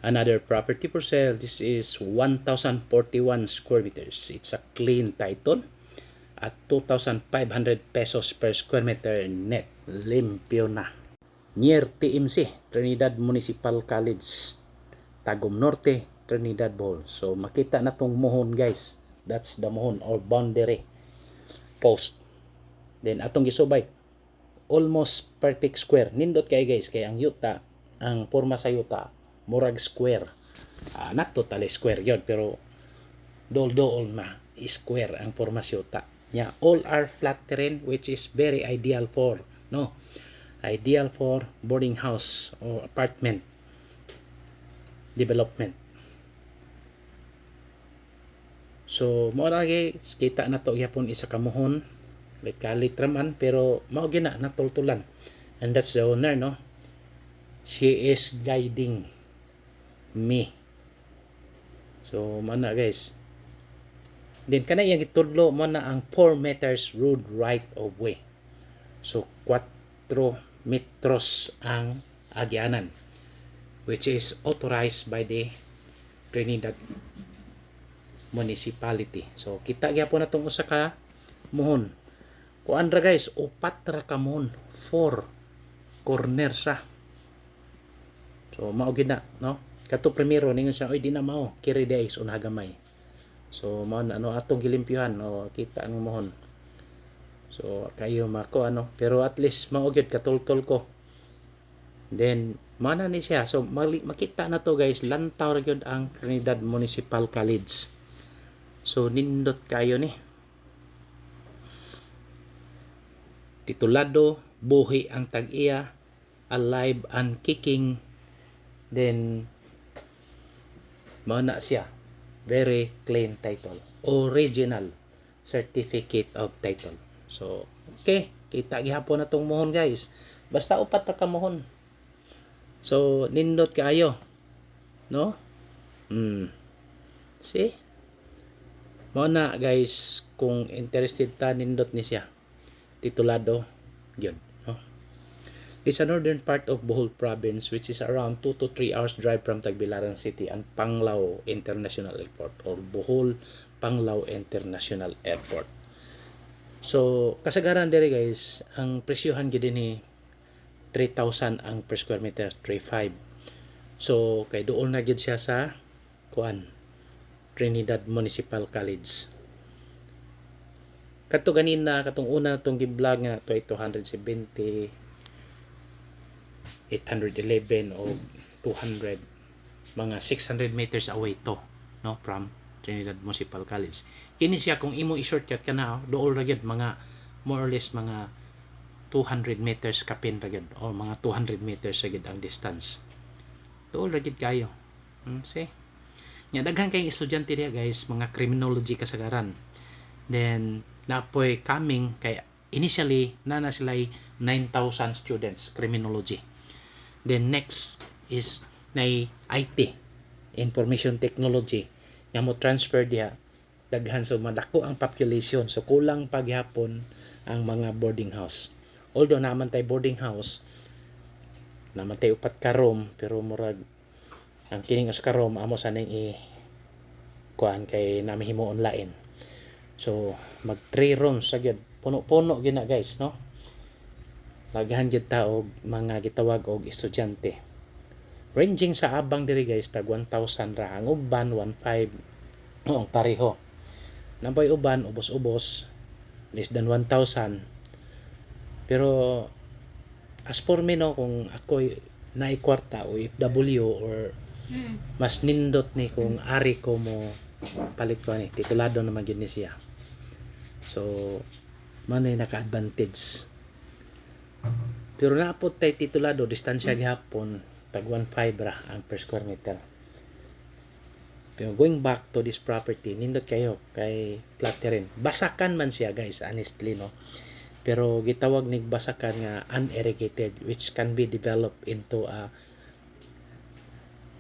Another property for sale. This is 1,041 square meters. It's a clean title at 2,500 pesos per square meter net. Limpyo na. Near TMC, Trinidad Municipal College, Tagum Norte, Trinidad, Bohol. So makita na tong mohon guys. That's the mohon or boundary post. Then atong gisubay, almost perfect square. Nindot kay guys, kay ang yuta, ang porma sa yuta, murag square. Not totally square yun, pero dool na square ang porma sa yuta. Yeah, all are flat terrain which is very ideal for boarding house or apartment development. So mo ra guys, kita na to gyapon isa ka mohon. Kalit raman pero mao gina natultulan. And that's the owner, no? She is guiding me. So mana guys. Then kana yang itudlo mo na ang 4 meters road right of way. So 4 metros ang agyanan which is authorized by the Trinidad Municipality. So kita gyapon natong usa ka mohon. Kuan ra guys, upat ra ka mohon, 4 corner sa. So mao gid na, no? Kato primero ningon siya, oy di na mao, kiri days una gamay. So mao na ano atong gilimpyuhan o kita ang mohon. So kayo mako ano, pero at least mao gyud katultol ko. Then mana ni siya. So makita na to guys, lantaw ra gyud ang Trinidad Municipal College. So nindot kayo ni. Titulado, buhi ang tag-iya, alive and kicking. Then mao na siya, very clean title, original certificate of title. So okay, kita gihapon na tong mohon guys, basta upat ra ka mohon. So nindot kaayo, no? See, mao na guys, kung interested ta nindot ni siya, titulado yun, no? It's a northern part of Bohol province which is around 2 to 3 hours drive from Tagbilaran City and Panglao International Airport or Bohol Panglao International Airport. So kasagaran diri guys, ang presyohan gid ni 3,000 ang per square meter, 3,500. So kay dool na gid siya sa kuan, Trinidad Municipal College. Kato ganina, katong una itong gi-vlog nga to ay 270, 811 o 200, mga 600 meters away to, no, from Trinidad Municipal College. Kini siya kung imo i-shortcut ka na, dool ra gyud mga more or less mga 200 meters kapin ra gyud o mga 200 meters ra gyud ang distance. Dool ra gyud kayo. See? Nya daghan kay estudyante diya guys, mga criminology kasagaran. Then napoy coming kay initially na sila 9,000 students criminology. Then next is na IT, information technology, nga mo transfer diha daghan, so madako ang population, so kulang paghapon ang mga boarding house. Although naman tay boarding house, naman tay upat ka room, pero murag ang kining us ka room amo sa ning kuan kay namihimo online. So mag 3 rooms sa gyud, puno-puno gyud na guys, no? Daghan gyud ta og mga gitawag og estudyante. Ranging sa abang diri guys, tag 1,000 ra, ang uban 1,500, ang pareho. Nampay uban ubos-ubos less than 1,000. Pero as for me, no, kung ako'y naikwarta o FW or mas nindot ni kung ari ko mo palit ko ni, titulado naman gid ni siya. So manay naka-advantage. Pero naapot tay titulado, distansya gihapon tag 1,500 ra ang per square meter. Pero going back to this property, nindot kayo kay flat terrain. Basakan man siya guys, honestly, no. Pero gitawag nig basakan nga unirrigated, which can be developed into a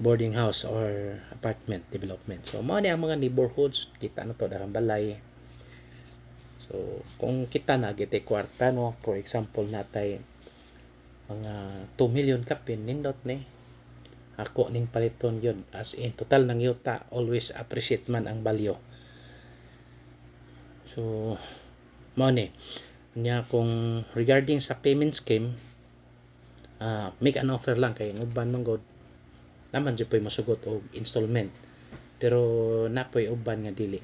boarding house or apartment development. So mao ni ang mga neighborhoods, kita na to darang balay. So kung kita na gitay kwarta, no, for example natay mga 2 million kapin, nindot ni ako ning paliton yun, as in total ng yuta, always appreciate man ang value. So mao ni nya kung regarding sa payment scheme, make an offer lang kay uban man god naman jud poy masugot og installment, pero napoy uban nga dili.